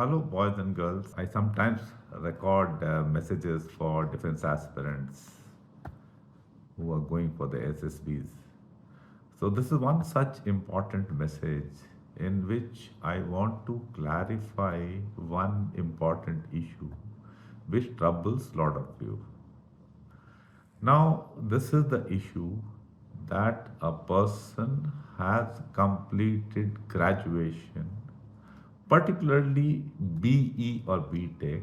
Hello, boys and girls. I sometimes record messages for defense aspirants who are going for the SSBs. So, this is one such important message in which I want to clarify one important issue which troubles a lot of you. Now, this is the issue that a person has completed graduation, particularly BE or BTech,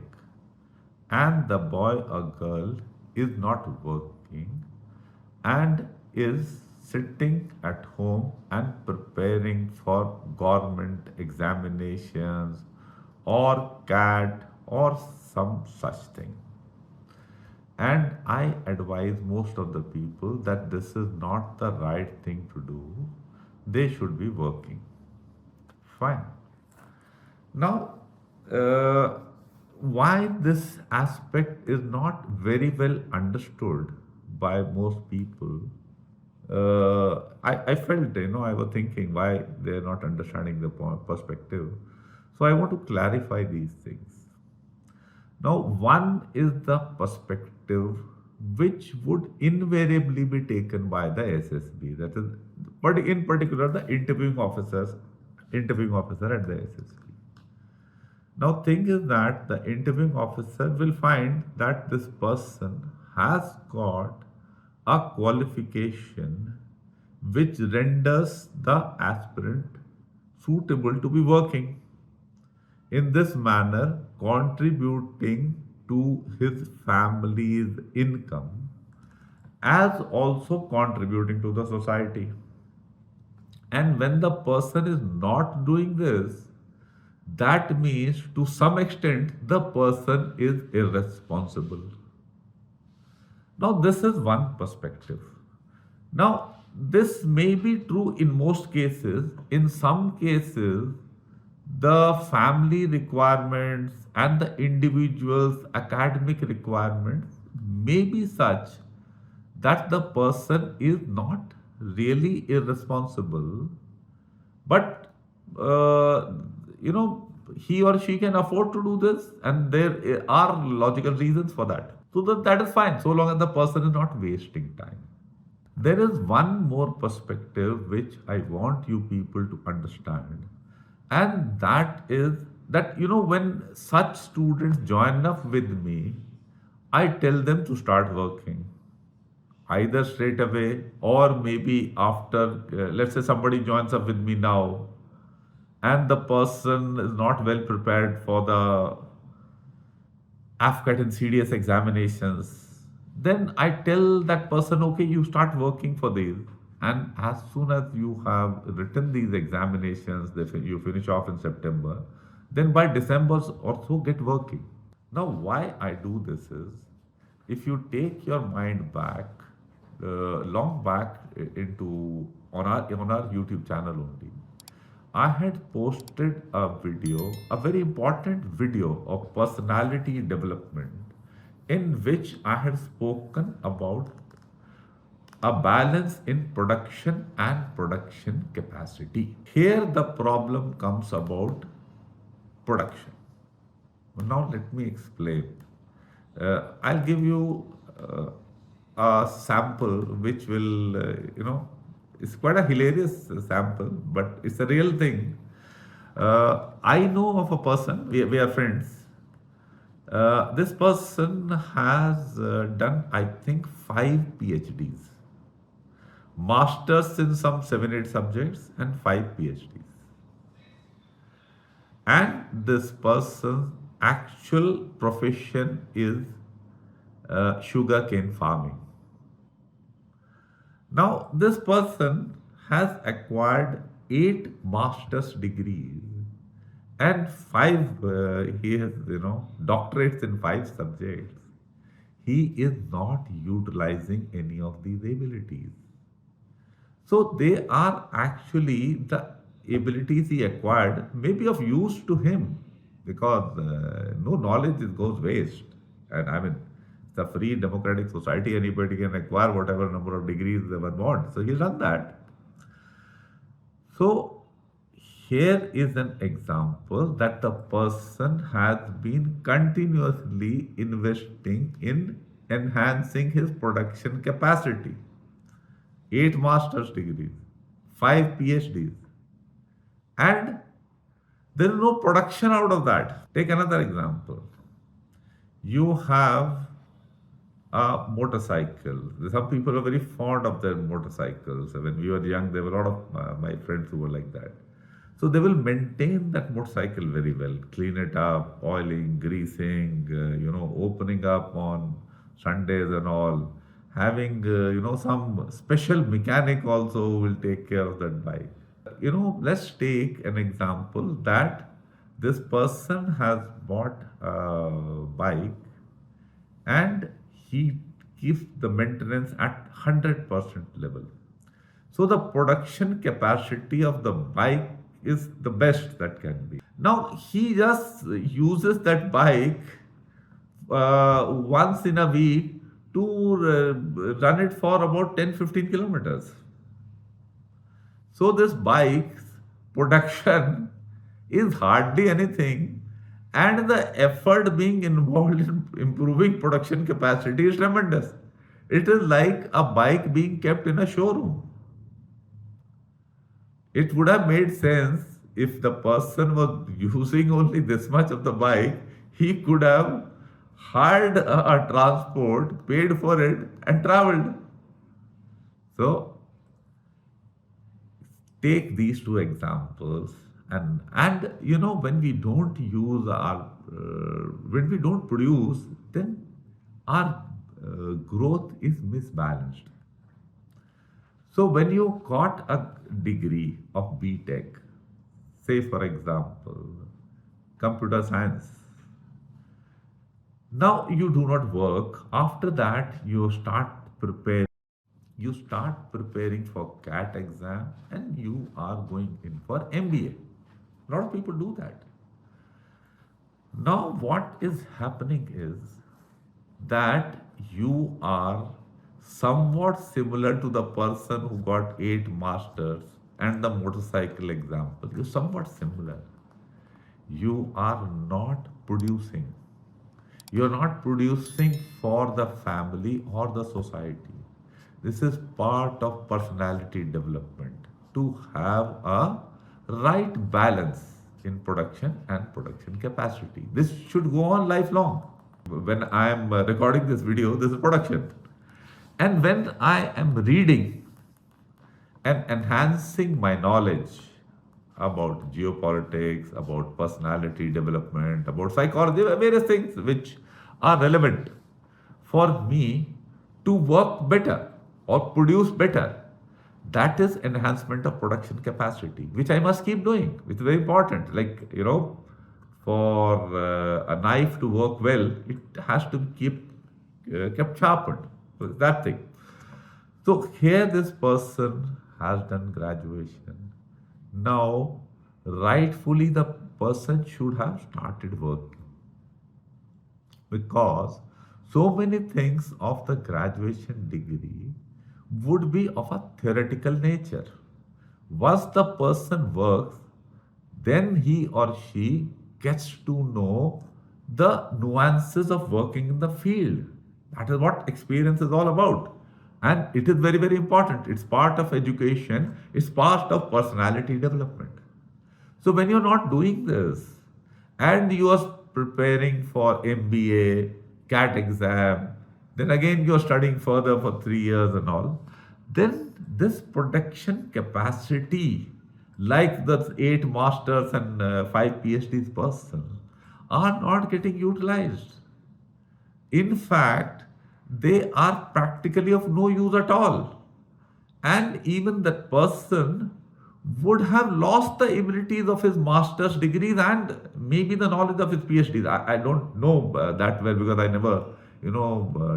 and the boy or girl is not working and is sitting at home and preparing for government examinations or CAT or some such thing. And I advise most of the people that this is not the right thing to do. They should be working. Fine. Now, uh, why this aspect is not very well understood by most people, I felt, I was thinking why they're not understanding the perspective. So I want to clarify these things. Now, one is the perspective which would invariably be taken by the SSB, that is, but in particular, the interviewing officer at the SSB. Now, thing is that the interviewing officer will find that this person has got a qualification which renders the aspirant suitable to be working in this manner, contributing to his family's income as also contributing to the society. And when the person is not doing this, that means to some extent the person is irresponsible. Now, this is one perspective. Now, this may be true in most cases. In some cases, the family requirements and the individual's academic requirements may be such that the person is not really irresponsible, but uh, you know he or she can afford to do this, and there are logical reasons for that. So that is fine, so long as the person is not wasting time. There is one more perspective which I want you people to understand, and that is that when such students join up with me, I tell them to start working either straight away or maybe after, let's say somebody joins up with me now and the person is not well prepared for the AFCAT and CDS examinations, then I tell that person, okay, you start working for these. And as soon as you have written these examinations, you finish off in September, then by December also get working. Now, why I do this is, if you take your mind back, long back into on our YouTube channel only, I had posted a video, a very important video of personality development, in which I had spoken about a balance in production and production capacity. Here, the problem comes about production. Now, let me explain. I'll give you a sample which will, it's quite a hilarious sample, but it's a real thing. I know of a person, we are friends. This person has done, I think, 5 PhDs, masters in some 7, 8 subjects, and 5 PhDs. And this person's actual profession is sugarcane farming. Now, this person has acquired 8 master's degrees and he has, doctorates in 5 subjects. He is not utilizing any of these abilities. So they are actually the abilities he acquired may be of use to him, because no knowledge goes waste. And I mean, it's a free democratic society. Anybody can acquire whatever number of degrees they one wants. So he's done that. So Here is an example that the person has been continuously investing in enhancing his production capacity. 8 master's degrees, 5 PhDs, and there is no production out of that. Take another example. You have a motorcycle. Some people are very fond of their motorcycles. When we were young, there were a lot of my friends who were like that. So they will maintain that motorcycle very well, clean it up, oiling, greasing, opening up on Sundays and all. Having, some special mechanic also who will take care of that bike. Let's take an example that this person has bought a bike and he keeps the maintenance at 100% level. So the production capacity of the bike is the best that can be. Now he just uses that bike once in a week to run it for about 10-15 kilometers. So this bike's production is hardly anything, and the effort being involved in improving production capacity is tremendous. It is like a bike being kept in a showroom. It would have made sense if the person was using only this much of the bike, he could have hired a transport, paid for it, and traveled. So take these two examples, and when we don't use our when we don't produce, then our growth is misbalanced. So when you got a degree of B.Tech, say for example, computer science, now you do not work. After that, you start preparing for CAT exam, and you are going in for MBA. A lot of people do that. Now, what is happening is that you are somewhat similar to the person who got 8 masters and the motorcycle example. You're somewhat similar. You are not producing. You're not producing for the family or the society. This is part of personality development, to have a right balance in production and production capacity. This should go on lifelong. When I am recording this video, this is production. And when I am reading and enhancing my knowledge about geopolitics, about personality development, about psychology, various things which are relevant for me to work better or produce better, that is enhancement of production capacity, which I must keep doing. It's very important. Like, for a knife to work well, it has to be kept sharpened. So it's that thing. So here this person has done graduation. Now, rightfully, the person should have started working, because so many things of the graduation degree would be of a theoretical nature. Once the person works, then he or she gets to know the nuances of working in the field. That is what experience is all about. And it is very, very important. It's part of education, it's part of personality development. So when you're not doing this and you are preparing for MBA, CAT exam, then again you're studying further for 3 years and all, then this production capacity, like the 8 masters and 5 PhDs person, are not getting utilized. In fact, they are practically of no use at all. And even that person would have lost the abilities of his master's degrees and maybe the knowledge of his PhDs. I don't know that well, because I never,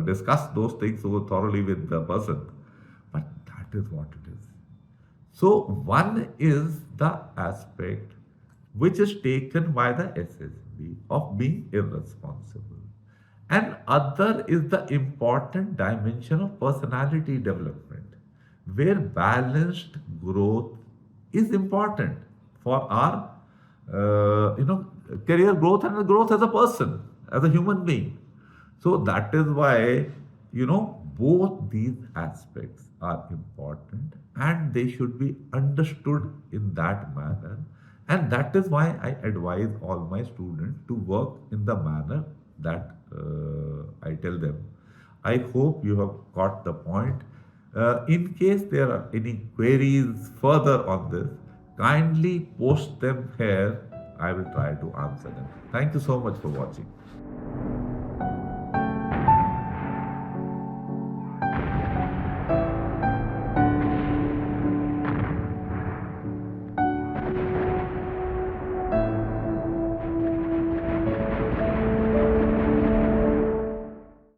discussed those things so thoroughly with the person. But that is what it is. So one is the aspect which is taken by the SSB of being irresponsible. And other is the important dimension of personality development, where balanced growth is important. for our career growth and growth as a person, as a human being. So that is why both these aspects are important and they should be understood in that manner. And that is why I advise all my students to work in the manner that I tell them. I hope you have got the point. In case there are any queries further on this, kindly post them here. I will try to answer them. Thank you so much for watching.